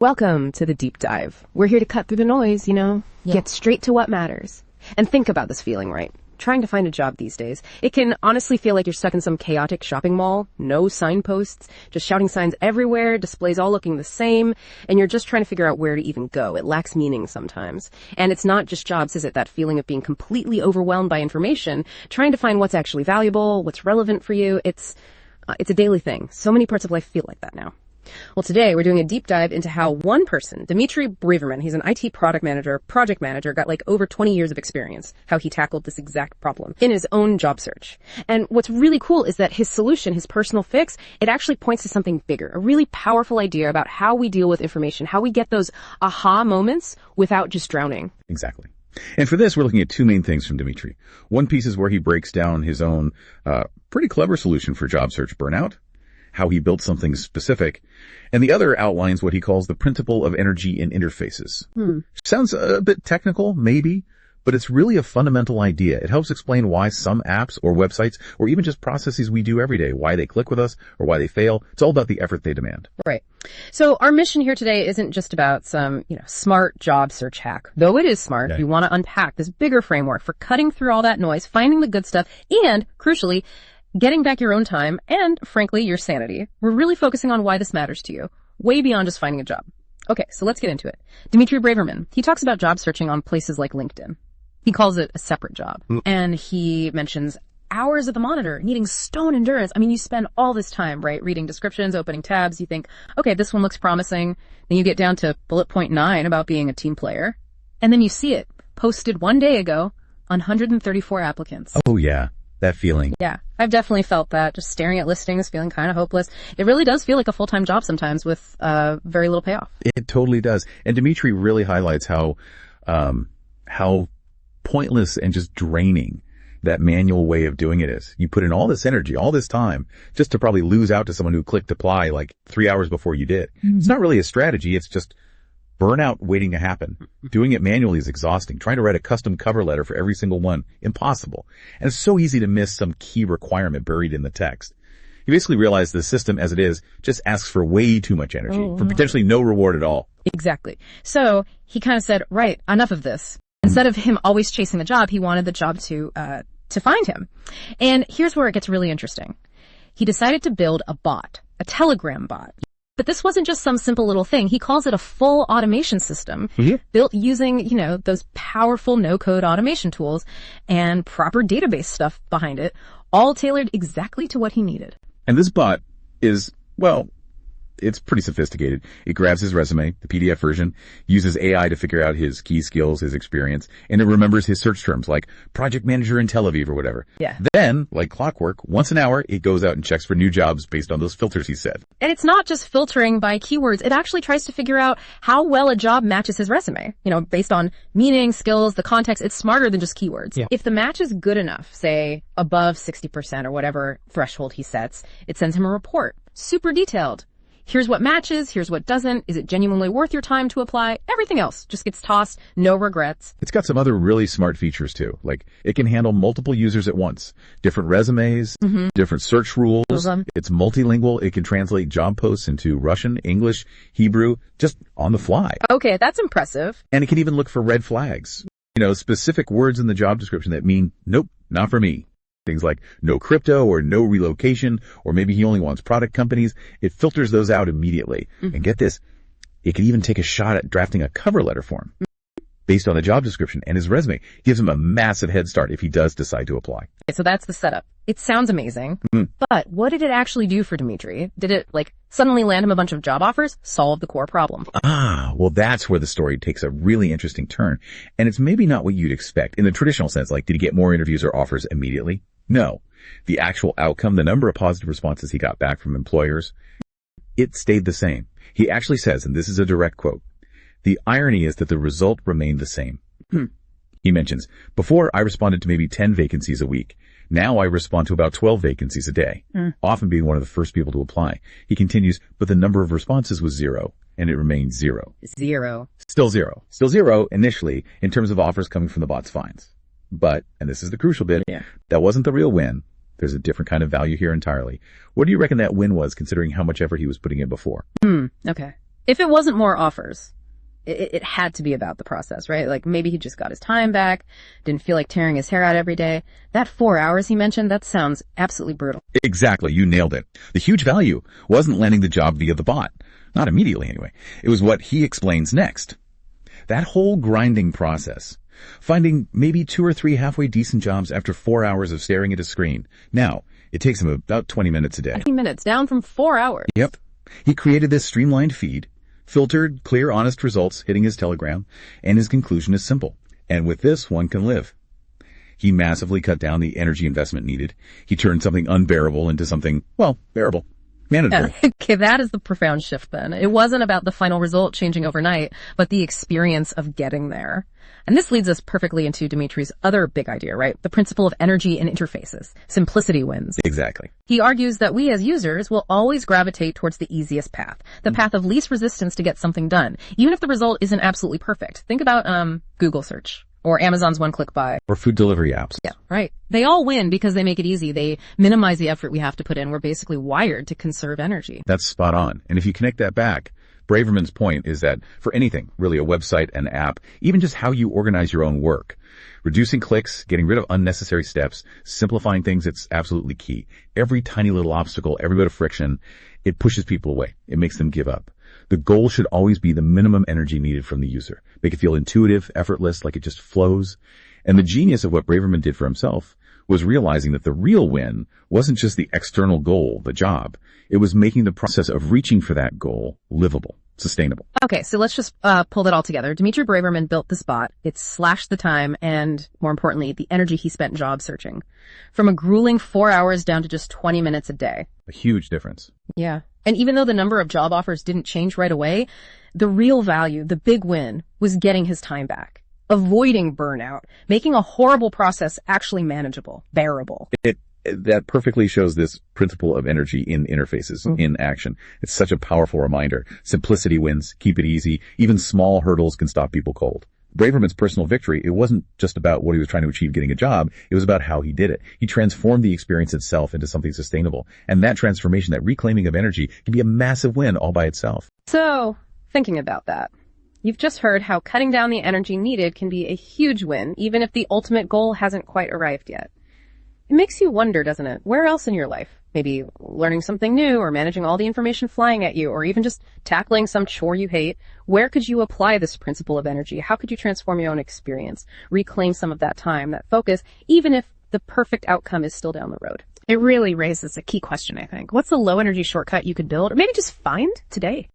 Welcome to the deep dive. We're here to cut through the noise, get straight to what matters. And think about this feeling, right? Trying to find a job these days. It can honestly feel like you're stuck in some chaotic shopping mall, no signposts, just shouting signs everywhere, displays all looking the same, and you're just trying to figure out where to even go. It lacks meaning sometimes. And it's not just jobs, is it? That feeling of being completely overwhelmed by information, trying to find what's actually valuable, what's relevant for you. It's a daily thing. So many parts of life feel like that now. Well, today we're doing a deep dive into how one person, Dmitry Braverman, he's an IT project manager, got like over 20 years of experience, how he tackled this exact problem in his own job search. And what's really cool is that his solution, his personal fix, it actually points to something bigger, a really powerful idea about how we deal with information, how we get those aha moments without just drowning. Exactly. And for this, we're looking at two main things from Dmitry. One piece is where he breaks down his own pretty clever solution for job search burnout, how he built something specific, and the other outlines what he calls the principle of energy in interfaces. Sounds a bit technical, maybe, but it's really a fundamental idea. It helps explain why some apps or websites or even just processes we do every day, why they click with us or why they fail. It's all about the effort they demand. Right. So our mission here today isn't just about some, smart job search hack, though it is smart. Yeah. We want to unpack this bigger framework for cutting through all that noise, finding the good stuff, and crucially, getting back your own time and, frankly, your sanity. We're really focusing on why this matters to you, way beyond just finding a job. Okay, so let's get into it. Dmitry Braverman, he talks about job searching on places like LinkedIn. He calls it a separate job. And he mentions hours at the monitor, needing stone endurance. I mean, you spend all this time, right, reading descriptions, opening tabs. You think, okay, this one looks promising. Then you get down to bullet point 9 about being a team player. And then you see it posted one day ago on 134 applicants. Oh, yeah. That feeling. Yeah, I've definitely felt that, just staring at listings, feeling kind of hopeless. It really does feel like a full-time job sometimes with very little payoff. It totally does. And Dmitry really highlights how pointless and just draining that manual way of doing it is. You put in all this energy, all this time, just to probably lose out to someone who clicked apply like 3 hours before you did. It's not really a strategy. It's just burnout waiting to happen. Doing it manually is exhausting. Trying to write a custom cover letter for every single one, impossible. And it's so easy to miss some key requirement buried in the text. He basically realized the system as it is just asks for way too much energy for potentially no reward at all. Exactly. So he kind of said, right, enough of this. Instead of him always chasing the job, he wanted the job to find him. And here's where it gets really interesting. He decided to build a bot, a Telegram bot. But this wasn't just some simple little thing. He calls it a full automation system built using, those powerful no-code automation tools and proper database stuff behind it, all tailored exactly to what he needed. And this bot is, well, it's pretty sophisticated. It grabs his resume, the PDF version, uses AI to figure out his key skills, his experience, and it remembers his search terms like project manager in Tel Aviv or whatever. Yeah. Then, like clockwork, once an hour, it goes out and checks for new jobs based on those filters he set. And it's not just filtering by keywords. It actually tries to figure out how well a job matches his resume, based on meaning, skills, the context. It's smarter than just keywords. Yeah. If the match is good enough, say above 60% or whatever threshold he sets, it sends him a report. Super detailed. Here's what matches, here's what doesn't, is it genuinely worth your time to apply? Everything else just gets tossed, no regrets. It's got some other really smart features too, like it can handle multiple users at once, different resumes, different search rules. It's multilingual, it can translate job posts into Russian, English, Hebrew, just on the fly. Okay, that's impressive. And it can even look for red flags, specific words in the job description that mean, nope, not for me. Things like no crypto or no relocation, or maybe he only wants product companies. It filters those out immediately. And get this, it can even take a shot at drafting a cover letter for him based on the job description and his resume. Gives him a massive head start if he does decide to apply. Okay, so that's the setup. It sounds amazing, but what did it actually do for Dmitry? Did it suddenly land him a bunch of job offers? Solve the core problem? Well, that's where the story takes a really interesting turn. And it's maybe not what you'd expect in the traditional sense, like did he get more interviews or offers immediately? No. The actual outcome, the number of positive responses he got back from employers, it stayed the same. He actually says, and this is a direct quote, the irony is that the result remained the same. He mentions, before I responded to maybe 10 vacancies a week. Now I respond to about 12 vacancies a day, often being one of the first people to apply. He continues, but the number of responses was 0, and it remains 0. Still zero. Still 0 initially in terms of offers coming from the bot's finds. But, and this is the crucial bit, that wasn't the real win. There's a different kind of value here entirely. What do you reckon that win was, considering how much effort he was putting in before? Okay. If it wasn't more offers, it had to be about the process, right? Like maybe he just got his time back, didn't feel like tearing his hair out every day. That 4 hours he mentioned, that sounds absolutely brutal. Exactly. You nailed it. The huge value wasn't landing the job via the bot. Not immediately anyway. It was what he explains next. That whole grinding process. Finding maybe 2 or 3 halfway decent jobs after 4 hours of staring at a screen. Now, it takes him about 20 minutes a day. 20 minutes, down from 4 hours. Yep. He created this streamlined feed, filtered, clear, honest results hitting his telegram, and his conclusion is simple. And with this, one can live. He massively cut down the energy investment needed. He turned something unbearable into something, well, bearable. Manageable. Okay, that is the profound shift then. It wasn't about the final result changing overnight, but the experience of getting there. And this leads us perfectly into Dimitri's other big idea, right? The principle of energy and interfaces. Simplicity wins. Exactly. He argues that we as users will always gravitate towards the easiest path, the path of least resistance to get something done, even if the result isn't absolutely perfect. Think about Google search. Or Amazon's one-click buy. Or food delivery apps. Yeah, right. They all win because they make it easy. They minimize the effort we have to put in. We're basically wired to conserve energy. That's spot on. And if you connect that back, Braverman's point is that for anything, really a website, an app, even just how you organize your own work, reducing clicks, getting rid of unnecessary steps, simplifying things, it's absolutely key. Every tiny little obstacle, every bit of friction, it pushes people away. It makes them give up. The goal should always be the minimum energy needed from the user. Make it feel intuitive, effortless, like it just flows. And the genius of what Braverman did for himself was realizing that the real win wasn't just the external goal, the job. It was making the process of reaching for that goal livable, sustainable. Okay, so let's just pull that all together. Dimitri Braverman built this bot. It slashed the time and, more importantly, the energy he spent job searching. From a grueling 4 hours down to just 20 minutes a day. A huge difference. Yeah. And even though the number of job offers didn't change right away, the real value, the big win, was getting his time back, avoiding burnout, making a horrible process actually manageable, bearable. That perfectly shows this principle of energy in interfaces, in action. It's such a powerful reminder. Simplicity wins. Keep it easy. Even small hurdles can stop people cold. Braverman's personal victory, it wasn't just about what he was trying to achieve getting a job. It was about how he did it. He transformed the experience itself into something sustainable. And that transformation, that reclaiming of energy, can be a massive win all by itself. So, thinking about that, you've just heard how cutting down the energy needed can be a huge win, even if the ultimate goal hasn't quite arrived yet. It makes you wonder, doesn't it? Where else in your life? Maybe learning something new or managing all the information flying at you or even just tackling some chore you hate. Where could you apply this principle of energy? How could you transform your own experience? Reclaim some of that time, that focus, even if the perfect outcome is still down the road? It really raises a key question, I think. What's the low energy shortcut you could build or maybe just find today?